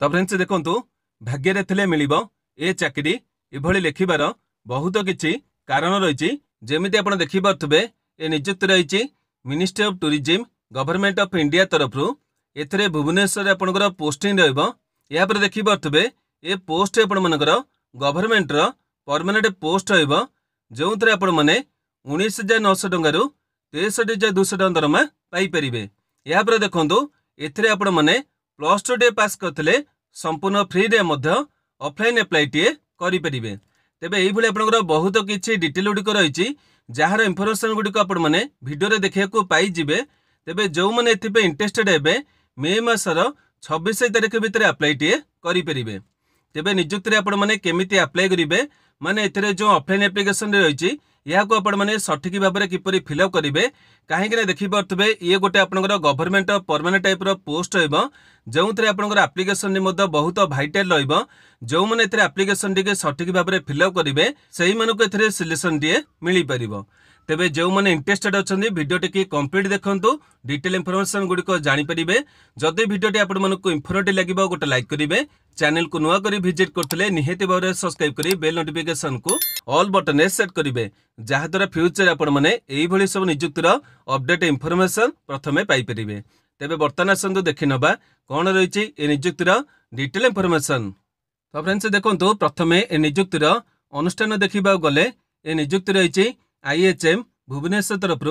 तो फ्रेंड्स देखंतु भाग्य थे मिलिबो ए चाकरी इभली लिखिबार बहुत किछि कारण रही जेमिति आपण देखि पारथबे ए नियुक्ति रही ministry of tourism government of India तरफ एथरे भुवनेश्वर आपनकर पोस्टिंग रहइबो या पर देखि पारथबे ए पोस्ट आपण मनकर गवर्नमेंट रो परमानेंट पोस्ट रहइबो जो थरे आपण माने 19,900 टंका रु 63,200 टंका दरमा पाई परिबे। या पर देखंतु एथरे आपण माने +2 डे पास करथिले संपूर्ण फ्री रे मध्य ऑफलाइन अप्लाई टिए करि परिबे। तेबे एई भले आपनकर बहुत किछि डिटेल गुडी रही जार इनफॉरमेशन गुडी आपण माने वीडियो रे देखिया को पाई जिवे। तेबे जो माने एथि पे इंटरेस्टेड हेबे मे मासर 26 तारिख भितर अप्लाई टिए करि परिबे। तेबे नियुक्ति रे आपण माने केमिति अप्लाई करिवे माने एथरे जो ऑफलाइन एप्लिकेशन रे रही या को आपण माने सठिक भाव में किपरि फिलअप करिवे काहेकि देखि पारथबे ये गोटे आपनकर गवर्नमेंट परमानेंट टाइप रो पोस्ट रहइबो जो थरे आपनकर एप्लिकेशन नि मध्य बहुत वाइटल रहइबो जो माने एथरे एप्लिकेशन टिके सठिक भाव में फिलअप करिवे सेही मानको एथरे सिलेक्शन टिए मिली परिबो। तेबे जो माने इंटरेस्टेड अछंदी वीडियो टिके कंप्लीट देखंतु डिटेल इनफॉरमेशन गुडी को जानि परिबे। जदि वीडियो टी आपण मानको इंफॉर्मेटिव लागिबो गोटे लाइक करिवे चैनल को नुआ करी विजिट करथिले निहेति भाबरे सब्सक्राइब करी बेल नोटिफिकेशन को ऑल बटन सेट करिवे जहा द्वारा फ्यूचर आपण माने एई भली सब नियुक्तिर अपडेट इनफॉरमेशन प्रथमे पाई परिबे। तेबे वर्तमान आसंतु देखि नबा कोन रहिछि ए नियुक्तिर डिटेल इनफॉरमेशन। तो फ्रेंड्स देखंतु प्रथमे ए नियुक्तिर अनुष्ठान देखिबा गले ए नियुक्ति रहिछि IHM भुवनेश्वर तरफ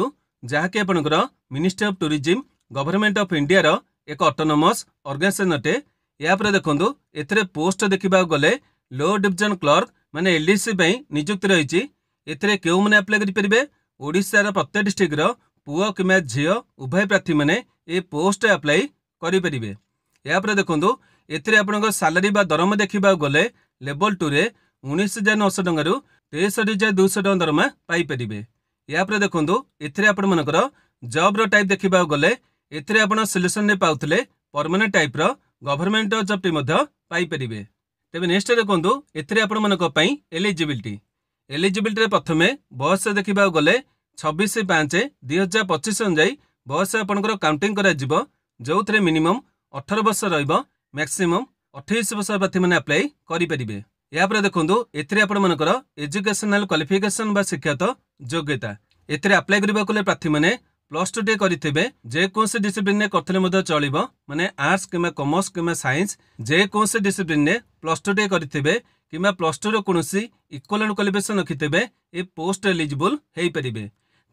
जहाँकि आपनकर ministry of tourism government of India रो एक ऑटोनोमस ऑर्गेनाइजेशन अटे। या पर देखंतु एथरे पोस्ट देखिबा गले लो डिवीजन क्लर्क माने LDC पई नियुक्ति रहिछि। एथरे केउ माने अप्लाई करि परिबे ओडिसा रो प्रत्येक डिस्ट्रिक्ट रो पुओ किमा झियो उभय प्रार्थी माने ए पोस्ट अप्लाई करि परिबे। या पर देखंतु एथरे आपनकर सैलरी बा दरमा देखिबा गले लेवल 2 रे 19,900 टंका रु 63,200 टंका दरमा पाई परिबे। या पर देखंतु एथरे आपण मनकर जॉब रो टाइप देखिबा गले एथरे आपण सिलेक्शन ने पाउथले परमानेंट टाइप रो गवर्नमेंट जॉब टी मध्य पाई परिबे। तेबे नेक्स्ट देखंतु एथरे आपण मनक पई एलिजिबिलिटी रे प्रथमे बयस देखिबा गले 26/5/2025 अनुसार बयस आपनकर काउंटिंग करा जिवो जो थरे मिनिमम 18 वर्ष रहइबो मैक्सिमम 28 वर्ष प्रार्थी माने अप्लाई करि परिबे। या पर देखंतु एथरे आपण मनकर एजुकेशनल क्वालिफिकेशन बा शिक्षागत योग्यता एथरे अप्लाई करबा कोले प्रार्थी माने +2 डे करिथिबे जे कोनसे डिसिप्लिन ने करथले मध्य चलिबो माने आर्ट्स किमा कॉमर्स किमा साइंस जे कोनसे डिसिप्लिन ने +2 डे करिथिबे किमा +2 रो कोनोसी इक्विवेलेंट क्वालिफिकेशन रखिथिबे ए पोस्ट एलिजिबल हेई परिबे।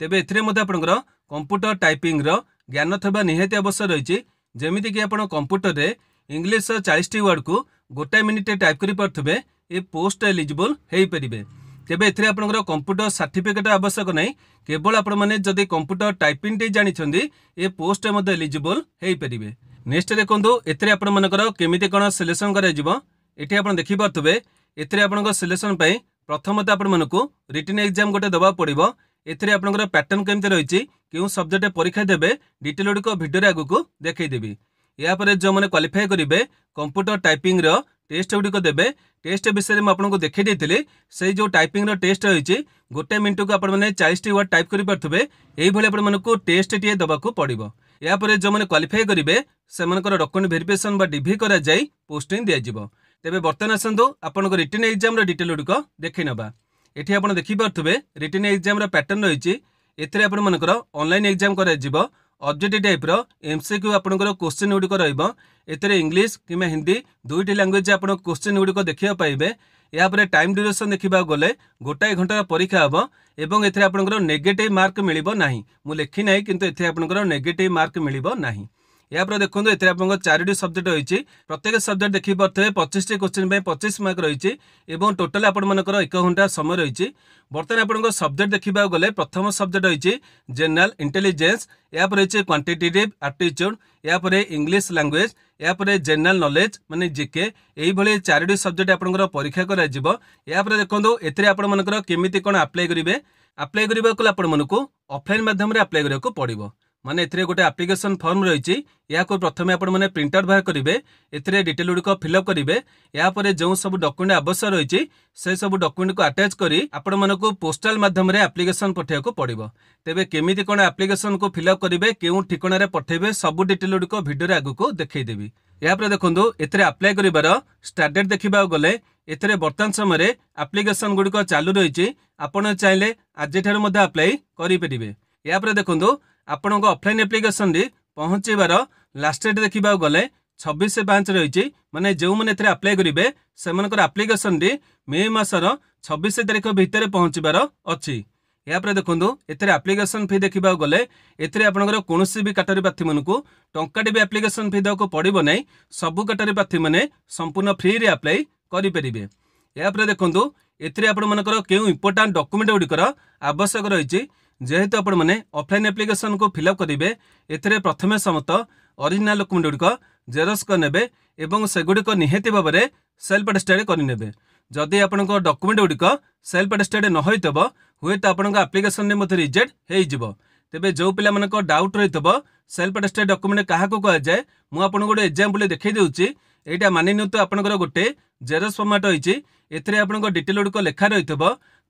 तेबे एथरे मध्य आपनकर कंप्यूटर टाइपिंग रो ज्ञान थबा निहाती आवश्यक रहिछि जेमिति कि आपण कंप्यूटर रे इंग्लिश 40 टी वर्ड को गोटा मिनिट टाइप करि परथबे ए पोस्ट एलिजिबल हेई परिबे। तेबे एथरे आपनकर कंप्यूटर सर्टिफिकेट आवश्यक नै केवल आपण माने जदि कंप्यूटर टाइपिंग टे जानि छथि ए पोस्ट मध्ये एलिजिबल हेई परिबे। नेक्स्ट देखंतु एथरे आपण मानकर केमिति कोन सिलेक्शन करा जिवो एठी आपण देखि परथबे एथरे आपनकर सिलेक्शन पई प्रथमतः आपण मानको रिटन एग्जाम गोटे दबा पड़िबो। एथरे आपनकर पैटर्न केमिति रहिछि केउ सब्जेक्ट परीक्षा देबे डिटेल गुडी को वीडियो रे आगु को देखै देबी। या पर जो माने क्वालिफाई करिवे कंप्यूटर टाइपिंग रो टेस्ट गुडी को देबे टेस्ट विषय में आपको देखै देथिले से जो टाइपिंग रो टेस्ट रही गोटे मिनट को आपण माने 40 टी वर्ड टाइप करि परथबे एई भले आपण मानको टेस्ट टिए दबा को पड़िबो। या पर जो माने क्वालिफाई करिवे से मानकर डॉक्यूमेंट वेरिफिकेशन बा डीवी करा जाई पोस्टिंग दिया जिवो। तेबे वर्तमान आसंतु आपन रिटन एग्जाम रो डिटेल गुडी को देखै नबा। एठी आपण देखि परथबे रिटन एग्जाम रो पैटर्न रही एथरे आपण मानकर ऑनलाइन एग्जाम करा जिवो ऑब्जेक्टिव टाइप रो MCQ आपनकर क्वेश्चन गुडी को रहइबो एथरे इंग्लिश किमा हिंदी दुईटी लैंग्वेज आपण क्वेश्चन गुडी को देखिया पाइबे। या पर टाइम ड्यूरेशन देखिबा गले गोटाए घंटा परीक्षा हबो एवं एथरे आपनकर नेगेटिव मार्क मिलिबो नाही मु लेखि नाही किंतु एथरे आपनकर नेगेटिव मार्क मिलिबो नाही। या पर देखंतु एथरे आपनकर 4टी सब्जेक्ट रहिछि प्रत्येक सब्जेक्ट देखि परथे 25 टी क्वेश्चन पे 25 मार्क रहिछि एवं टोटल आपण मानकर 1 घंटा समय रहिछि। वर्तमान आपनकर सब्जेक्ट देखिबा गले प्रथम सब्जेक्ट रहिछि जनरल इंटेलिजेंस या पर रहिछि क्वांटिटेटिव एप्टीट्यूड या पर इंग्लिश लैंग्वेज या पर जनरल नॉलेज माने जीके एई भले 4टी सब्जेक्ट आपनकर परीक्षा करा जिवो। या पर देखंतु एथरे आपण मानकर केमिति कोन अप्लाई करिवे अप्लाई करिबा को आपण मानको ऑफलाइन माध्यम रे अप्लाई करिया को पड़िबो माने एथिरे गोटे एप्लिकेशन फॉर्म रही या प्रथम आपण मैंने प्रिंट आउट बाहर करेंगे ए डिटेल गुड़िक फिलअप करेंगे यापर जो सब डॉक्यूमेंट आवश्यक रही से सब डॉक्यूमेंट को अटैच करी आपण मानक पोस्टाल माध्यम एप्लिकेशन पठाइବାକୁ पड़ो। तेबे केमिति कोन एप्लिकेशन को फिलअप करेंगे केउ ठिकाना रे पठेबे सब डिटेल गुड़िक भिडियो आगु को देखईदेवी। यापर देखो एथिरे अप्लाई करिबार स्टार्ट डेट देखा गले एथिरे वर्तमान समय एप्लिकेशन गुड़िक चालू रही आपण चाहिले आज अप्लाई करेंगे। यापर देखो आपण ऑफलाइन एप्लिकेशन पहुंचबार लास्ट डेट देखा गले 26/5 रही माने जो मैंने अप्लाई करेंगे से एप्लिकेशन मे मासर 26 तारिख भितर पहुंचबार अच्छी। यापर देखो एथिरे एप्लिकेशन फी देखा गले एथिरे आपनकर कोनोसी भी कैटेगरी प्रार्थी मानकु टंकाटे भी एप्लिकेशन फी देको पड़िबो नै सब कैटेगरी प्रार्थी माने संपूर्ण फ्री रे अप्लाई करि परिबे। यापर देखो एथिरे आपण मानकर केउ इंपोर्टेंट डॉक्यूमेंट गुड़िकर आवश्यक रही जेहेतु आपण मैंने ऑफलाइन एप्लिकेशन को फिलअप करेंगे एथिरे प्रथमे समस्त ओरिजिनल डॉक्यूमेंट गुड़िक जेरक्स करने एवं सेगुड़िक निहाती भाव में सेल्फ अटेस्टेड करने। जदि आपण डॉक्यूमेंट गुड़िक सेल्फ अटेस्टेड न होइतबो हुए तो आपण एप्लिकेशन में रिजेक्ट हो तेबे जो पिला मानक डाउट रही सेल्फ अटेस्टेड डॉक्यूमेंट क्या कह जाए मुझे आपको गोटे एग्जांपल देखई दूची। एटा मानि नियंतु आपनकर गोटे जेरक्स फॉर्मेट रही एथिरे आपनकर डिटेल गुड़िक लेखा रही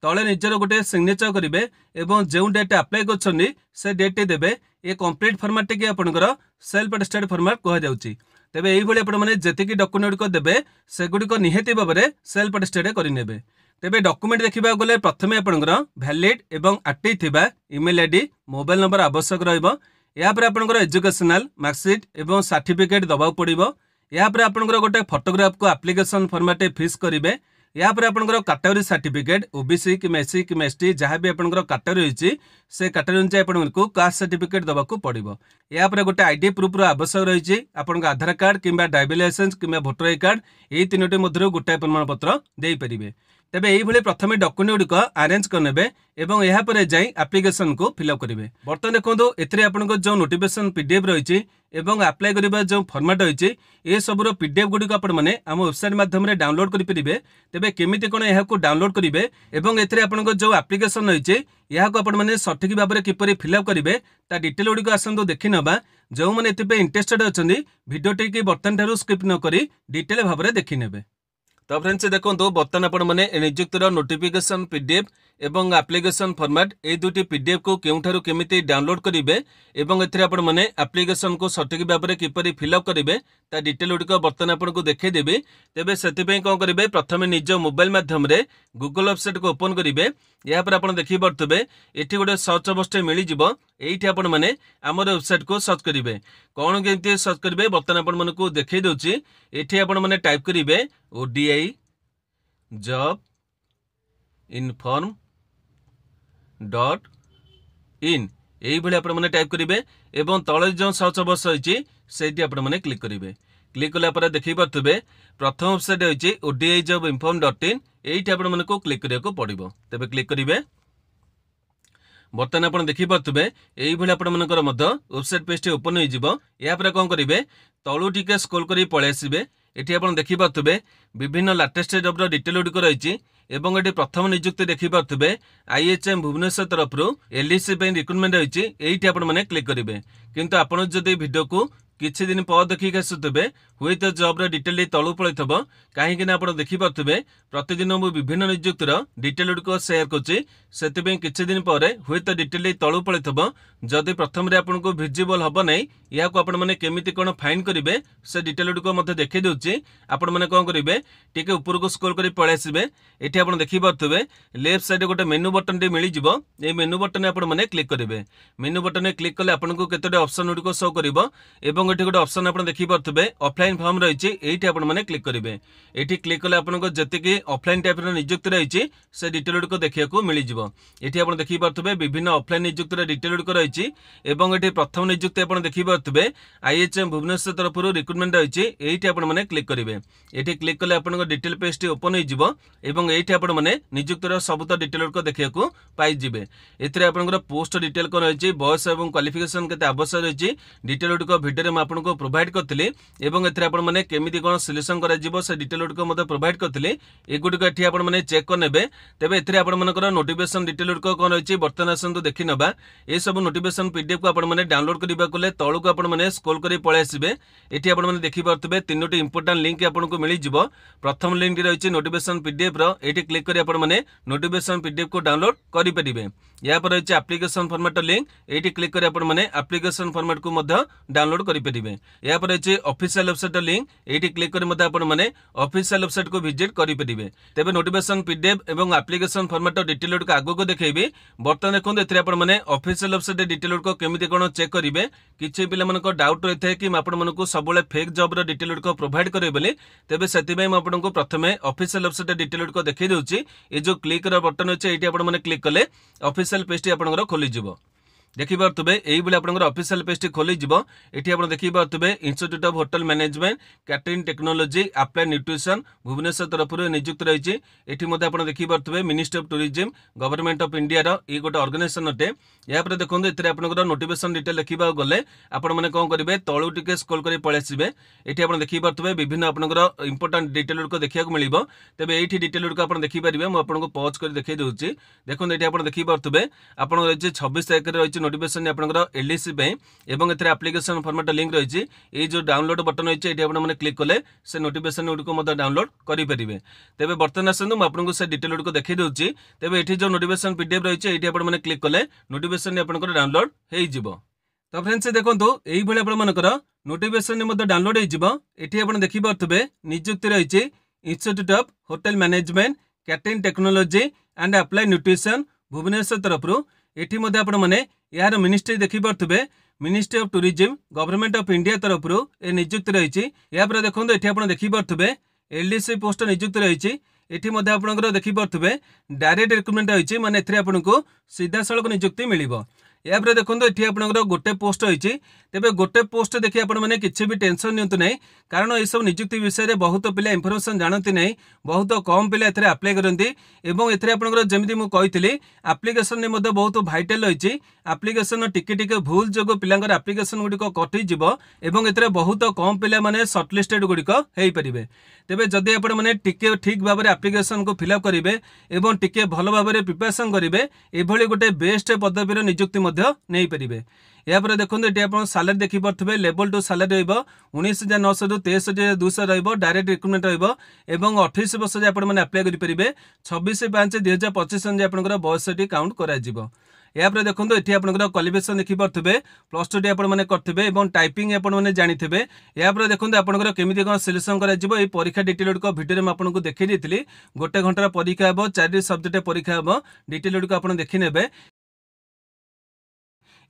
तले निजर गोटे सिग्नेचर करेंगे एवं जो डेट अप्लाई कर से डेट देवे ये कंप्लीट फॉर्मेट टी आपनकर सेल्फ अटेस्टेड फॉर्मेट कह जाउची। तेबे एई भली आपण माने जेतिकी डॉक्यूमेंट गुड़िक देवे सेगुड़िक निहाती भाव में सेल्फ अटेस्टेड करिनेबे। तेबे डॉक्यूमेंट देखा गले प्रथमे आपनकर वैलिड एवं एक्टिव थिबा ईमेल आईडी मोबाइल नंबर आवश्यक रहिबो। या पर आपनकर एजुकेशनल मार्कशीट एवं सर्टिफिकेट दबाव पड़िबो। या पर आपनकर गोटे फोटोग्राफ को एप्लिकेशन फॉर्मेट फिक्स करिवे। या पर आपनकर कैटेगरी सर्टिफिकेट ओबीसी कि एससी कि एसटी जहाँ भी आपनकर कैटेगरी रही से कैटेगरी अनुसार आपको कास्ट सर्टिफिकेट दबाक पड़ो। या पर गोटे आईडी प्रूफ आवश्यक रही आपन आधार कार्ड कि ड्राइविंग लाइसेंस कि भोटर आई कार्ड यही तीनोटी मध्य गोटाए प्रमाणपत्र दे पारे। तेबे यही भली प्रथमे डॉक्यूमेंट गुड़िक अरेंज करने एवं यह पर जाई एप्लिकेशन को फिलअप करेंगे। बर्तमान देखो एथिरे आपनकर जो नोटिफिकेशन पीडीएफ रही एवं अप्लाई करबा जो फॉर्मेट रही ए सबुर पीडीएफ गुड़िक आपण माने आम वेबसाइट माध्यम डाउनलोड करि परिबे। तेबे केमिति कोन एहा को डाउनलोड करिवे एवं एथिरे आपनकर जो एप्लिकेशन रही यह को आपण माने सठिक भाव में किपरि फिलअप करिवे ता डिटेल गुड़िक आसंतु देखि नबा। जो माने एथिपे इंटरेस्टेड अछंदी भिडियो टी बर्तन ठारू स्किप न करी डिटेल भाव में देखि नेबे। तो फ्रेंड्स देखो बर्तमान आपण मैंने नियुक्तिर नोटिफिकेशन पीडीएफ एवं एप्लिकेशन फॉर्मेट ए दुटी पीडीएफ को केउठारु केमिति डाउनलोड करेंगे एवं एथिरे आपण मैंने एप्लिकेशन को सठिक भाव में किपरि फिलअप करेंगे ता डिटेल गुड़िक बर्तमान आपको देखईदेवी। तेबे सेतिपई कौन करेंगे प्रथमे निज मोबाइल माध्यम रे गूगल वेबसाइट को ओपन करेंगे। या पर आपण देखि पारथबे एठी गोटे सर्च बक्स मिल जिवो एठी आपण माने हमर वेबसाइट को सर्च करेंगे। कौन केमती सर्च करेंगे बर्तमान आपण मानकु देखई दोची। एठी आपण माने टाइप करेंगे ओडीआई जॉब इनफॉर्म .in यही भाई आप टाइप करेंगे एवं तले जो सर्च बक्स रही से आप क्लिक करेंगे। क्लिक कला देखी पारे प्रथम वेबसाइट रही ओडीआई जॉब इनफॉर्म .in यही आपको क्लिक करने पड़ो। तेज क्लिक करेंगे बर्तमान आप देखी पारे यही भाई आपर वेबसाइट पेज ओपन हो कौन करेंगे तलू टिके स्क्रॉल कर पलि आसबे। एटी आप देखी पारे विभिन्न लाटेस्ट जॉब डिटेल गुड़िक रही एवं ये प्रथम नियुक्ति देखी पारे आईएचएम भुवनेश्वर तरफ एलडीसी रिक्रुटमेंट रही यही आप क्लिक करेंगे। किंतु आपड़ जदि वीडियो को किछि दिन पर देखिक आसुवे हुए तो जॉब्र डिटेल तलू पलि कहीं आप देखी पारे प्रतिदिन मुझे विभिन्न नियुक्तिर डिटेल गुड़िक सेयार करुँच किछि दिन पर हुए तो डिटेल तलू पलि जदि प्रथम आपको भिजिबल हम ना या केमिति कौन फाइन करेंगे से डिटेल गुड़िक देखी दूसरी आपण मैंने कौन करेंगे टी ऊपर को स्क्रॉल कर पलि आसबे। ये आप देखी पारे लेफ्ट साइड गोटे मेनू बटन टी मिल जाव ये मेनू बटन आपने क्लिक करेंगे। मेनू बटन क्लिक कले आपको केतोटी ऑप्शन गुड़िक शो कर एवं ये गोटे ऑप्शन आप देखी पारे ऑफलाइन फॉर्म रही ये आपने क्लिक करेंगे। ये क्लिक कले आपको जी ऑफलाइन टाइप नियुक्ति रही से डिटेल गुड़िक देखा मिल जाव। ये आप देखी पारे विभिन्न ऑफलाइन नियुक्तिर डिटेल गुड़िक रही ये प्रथम नियुक्ति आप देखी पारे आईएचएम भुवनेश्वर तरफ रिक्रुटमेंट रही ये आपने क्लिक करेंगे। ये क्लिक कले आप डिटेल पेज टी ओपन हो ये आपने नियुक्तिर सब डिटेल गुड़िक देखा पाइबे। एथिरे आपनकर पोस्ट डिटेल कौन रही बयस और क्वालिफिकेशन केते आवश्यक रही डिटेल गुड़िक भिडियो में आपको प्रोवाइड करी एवं एथिरे केमिति कौन सिलेक्शन कर डिटेल गुड़िक प्रोवाइड करी एगुड़िक ये आपने चेक करने तेज एथिरे आपनकर नोटिफिकेशन नोटिफिकेशन डिटेल गुड़िक कौन रही बर्तमान आसतु देखी नवा ये सब नोटिफिकेशन पीडीएफ को आपने डाउनलोड करने तौक को आपने स्क्रोल कर पलि आसबे। ये आपने देखिपे 3टी इंपोर्टां लिंक आपको मिल जाव। प्रथम लिंक रही नोटिफिकेशन पीडीएफ ये क्लिक कर आपने नोटिफिकेशन पीडीएफ को डाउनलोड करेंगे। या पर रही एप्लिकेशन फॉर्मेट लिंक ये क्लिक कर आपने एप्लिकेशन फॉर्मेट को डाउनलोड करेंगे। या पर रही ऑफिशियल वेबसाइट लिंक ये क्लिक कर आपने ऑफिशियल वेबसाइट को विजिट करेंगे। तेज नोटिफिकेशन पीडीएफ और एप्लिकेशन फॉर्मेट डिटेल गुड़िक आगक देखी। बर्तमान देखते आपने ऑफिशियल वेबसाइट डिटेल गुड़िक केमी कौन चेक करेंगे। किसी पिला डाउट रही है कि आपको सब फेक जॉब डिटेल गुड़िक प्रोवाइड करेंगे बोली तेज से आपको प्रथम ऑफिशियल वेबसाइट डिटेल गुड़िक देखी दूसरी। ये जो क्लिक बटन अच्छे ये आपने क्लिक कले ऑफिशियल पेज आपंकर खोलीज। देखिपे यही आपंकर ऑफिशियल पेज टी खोलीज। ये आप देखिपे institute of hotel management catering technology applied nutrition Bhubaneswar तरफ नियुक्त रही। ये देखिपे ministry of tourism government of India ये गोटे ऑर्गेनाइजेशन अटे। या देखो ये आपंकर नोटिफिकेशन डिटेल देखा गले आपने कौन करेंगे तलू टे स्क्रोल कर पलि आसबे। ये आप देखिपे विभिन्न आपंकर इंपोर्टां डिटेल गुड़िक देखा मिल। तेज ये डिटेल गुड़िक आप देखिपारे मुझे पॉज कर देखी दूसरी। देखो ये आप देखिपे आप 26 तारीख रही नोटिफिकेशन आपंकर एलडीसी एवं एप्लिकेशन फॉर्मेट लिंक रही। ये जो डाउनलोड बटन रही है आपने क्लिक कले से नोटिफिकेशन गुड़िक डाउनलोड करेंगे। तेज बर्तमान आसतु आपको से डिटेल गुड़िक देखी दूसरी। तेज ये जो नोटिफिकेशन पीडीएफ रही है ये आपने क्लिक कले नोटिफिकेशन आपंकर डाउनलोड हो। तो फ्रेंड्स देखो यही आपर नोटिफिकेशन डाउनलोड हो देखिपे नियुक्ति रही institute of hotel management catering technology and applied nutrition Bhubaneswar तरफ। ये आपने यार मिनिस्ट्री देखिपे ministry of tourism government of India तरफ ये नियुक्ति रही। या देखो ये आप देखिपे एलडीसी पोस्ट नियुक्ति रही। ये आपंकर देखिपे डायरेक्ट रिक्रुटमेंट रही माने आपको सीधा सड़क नियुक्ति मिल। या देखो ये आपंकर गोटे पोस्ट रही। तेज गोटे पोस्ट देखिए आपने किसी भी टेंशन नियंतु नहीं कारण ये सब नियुक्ति विषय में बहुत पिला इनफॉरमेशन जानती नहीं। बहुत कम पिला एथे अप्लाई करती एवं आपंकर जमी मुझे एप्लिकेशन में बहुत भाइटाल रही। एप्लिकेशन टिके भूल जो पिलांकर एप्लिकेशन गुड़िक कटिज एवं बहुत कम पिला माने सर्टलिस्टेड गुड़िक हो पारे। तेज जदि आपने ठीक भाव में एप्लिकेशन को फिलअप करेंगे और टिके भल भाव में प्रिपरेशन करेंगे ये गोटे बेस्ट पदवीर नियुक्ति नहीं पारे। या देखो ये आप सालारी देखिपे लेवल 2 सालारी रही 19,900 रू 63,200 रही डायरेक्ट रिक्रुटमेंट रही। 28 वर्ष आपने अप्लाई करेंगे 26/5/2025 आपंकर बयस काउंट कर। या देखो ये आपंकर क्वालिफिकेशन देखिपे +2 टी आपने करेंगे और टाइपिंग आपने जानी। या देखो आपंकर केमी कौन सिलेक्शन कर परीक्षा डिटेल गुड़िक भिडियो में आपको देखी दी। गोटे घंटार परीक्षा हे 4 सब्जेक्ट परीक्षा हे डिटेल गुड़िक आप देखने।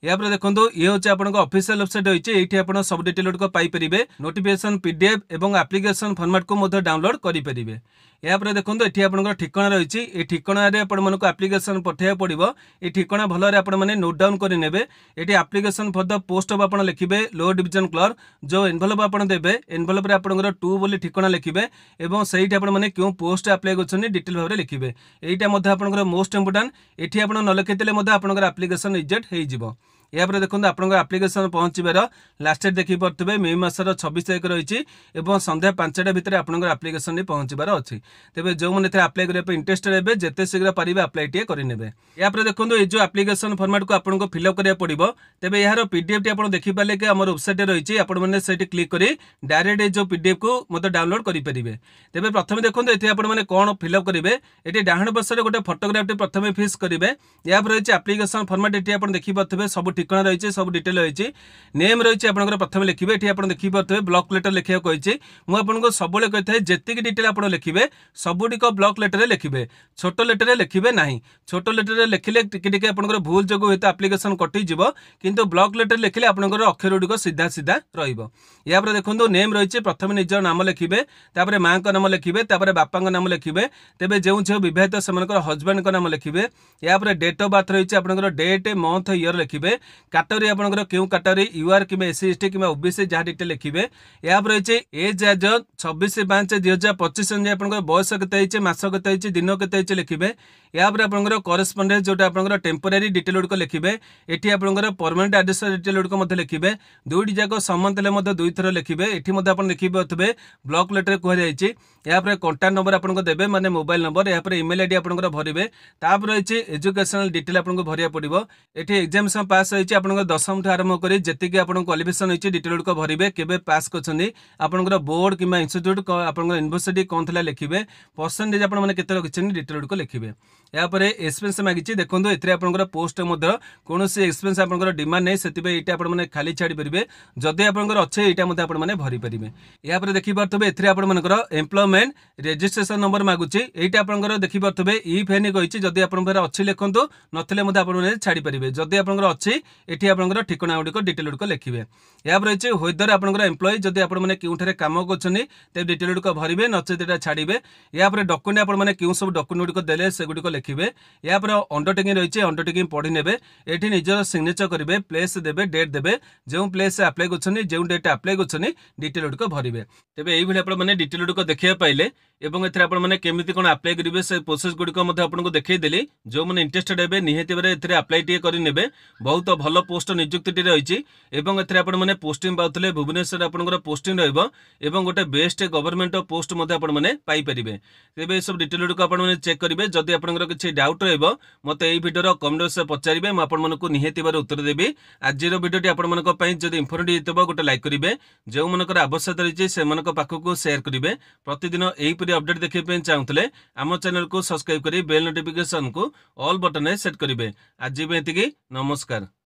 या देखो ये हूँ आप ऑफिशियल वेबसाइट रही है। आप सब डिटेल गुड़िक पाइपर नोटिफिकेशन पीडीएफ और एप्लिकेशन फॉर्मेट को डाउनलोड करेंगे। या देखो ये आपंकर ठिकाना रही है। ठिकाना आपको एप्लिकेशन पठाया पड़ो। ये ठिकाना भल आपने नोट डाउन करने। ये application for the post of आप लिखे लो डिविजन क्लर्क जो एनवेलप आप देवे एनवेलप आपंकर 2 बोली ठिकाना लिखे और सही आपने क्यों पोस्ट अप्लाई कर डिटेल भाव में लिखे। यहाँ आपंकर मोस्ट इंपोर्टां ये आप न लिखिले आपंकर एप्लिकेशन रिजेक्ट हो। या देखो आपंकर एप्लिकेशन पहुँचार लास्ट डेट देखिपे मे मासर 26 तारीख रही और संध्या 5टा भितर आपंकर एप्लिकेशन पहुँचार अच्छी। तेज जो मैंने अप्लाई करने इंटरेस्टेड हे जिते शीघ्र पारे अप्लाई टे करेंगे। या देखो ये जो एप्लिकेशन फॉर्मेट को आपको फिलअप करा पड़ो। तेज यार पीडीएफ टी आप देखिपारे कि आम वेबसाइट रही आपने क्लिक कर डायरेक्ट जो पीडीएफ को मतलब डाउनलोड करेंगे। तेज प्रथम देखो ये आपने कौन फिलअप करेंगे। ये डाण पार्श्व गोटे फोटोग्राफ प्रथम फिक्स करेंगे। या रही एप्लिकेशन फॉर्मेट ये आप देखिपे सब ठिकाना रही सब डिटेल रही। नेम रही आप प्रथम लिखे। ये आप देखिपे ब्लॉक लेटर लिखा कही मुझे सब कही है जी डिटेल आप लिखे सबुटिक ब्लॉक लेटर लिखे छोट लेटर लिखे ना। छोट लेटर लिखिले टिके आपंकर भूल जो हूँ एप्लिकेशन कटिज किंतु ब्लॉक लेटर लिखिले आपंकर अक्षर गुड़िक सीधा सीधा रहा। देखो नेम रही प्रथम निज नाम लिखे माँ का नाम लिखे बापा नाम लिखे। तेज जो झील बहित से हजबैंड का नाम लिखे। या डेट ऑफ बर्थ रही है डेट मंथ ईयर लिखे। कैटेगरी आपंकर क्यों कैटेगरी यूआर कि एससी एसटी कि ओबीसी जहाँ डिटेल लिखे। या रही एज आज 26/5/2025 आपंकर बयस के मस के दिन के लिखे। या आपंकर करेस्पंडेन्स जोटा आपंकर टेम्पोरारी डिटेल गुड़िक लिखे ये आपंकर परमानेंट एड्रेस डिटेल गुड़िक लिखे दुईटी जाक सम्मत हेल्ले दुई थर लिखे ये देखिए ब्लॉक लेटर कहुई यापर कंटाक्ट नंबर आपको देवे माने मोबाइल नंबर यापर ईमेल आईडी आपंकर भरवे तापर रही एजुकेशनल डिटेल आपको भरिया पड़ो ये एग्जामिनेशन पास रही है 10वीं ठूँ आरंभ कर जी क्वालिफिकेशन होती डिटेल गुड़िक भरवे केवे पास करछनी आपंकर बोर्ड कि इंस्टीट्यूट आपंकर यूनिवर्सिटी कौन था लिखे परसेंटेज आपते रखिंट डिटेल गुड़िक लिखे यापर एक्सपेरियंस मागिची देखो ये आपंकर पोस्ट कौन एक्सपेरियंस आपंकर डिमांड नहीं से आपने खाली छाड़ी पारे जदि आपंकर अच्छे यहाँ आपने भरी पारे यापर देखिपे एपंकर एम्प्लॉयमेंट रजिस्ट्रेशन नंबर मागुची ये आपंकर देखिपे ई फेनी कही जदि आप अच्छी लिखु नथिले आपने छाड़ी पारे जदि आपंकर अच्छी ये आपंकर ठिकाना गुड़िक डिटेल गुड़िक लिखे यहाँ रही वेदर आपंकर एम्प्लॉय जदि आपने क्यों काम कर डिटेल गुड़िक भरवे नचेत छाड़े यापर डॉक्यूमेंट आपने क्यों सब डॉक्यूमेंट गुड़िक देले से गुड़िक लिखे यापर अंडरटेकिंग रही है अंडरटेकिंग पढ़ी ने ये निजर सिग्नेचर करेंगे प्लेस देवे डेट देवे जो प्लेस अप्लाई कर जो डेट अप्लाई कर डिटेल गुड़िक भरवे तेज ये आपने डिटेल गुड़िक देखा पाइले एवं एपने केमी कौन अप्लाई करेंगे से प्रोसेस गुड़िक आपको देखईदेली जो मैंने इंटरेस्टेड हे निहाती भाव अप्लाई टे करेंगे बहुत भल पोस्ट नियुक्ति रही है पोस्टिंग पाते भुवनेश्वर आपंकर पोस्टिंग रहा गोटे बेस्ट गवर्नमेंट पोस्ट पाइपर तेज ये सब डिटेल गुड़िक आपने चेक करेंगे जदि आपंकर किसी डाउट रत यही भिडर कमेंट बॉक्स पचारे मुझे निहाती भाव उत्तर देवी आज भिडियोटी आपंप इनफर्मेटिव होता गोटे लाइक करेंगे जो मनकर आवश्यकता रही से पाखक सेयार करेंगे प्रतिदिन यहीपरि अपडेट देखा चाहूले आम चैनल को सब्सक्राइब कर बेल नोटिफिकेशन को ऑल बटन सेट करेंगे आज नमस्कार।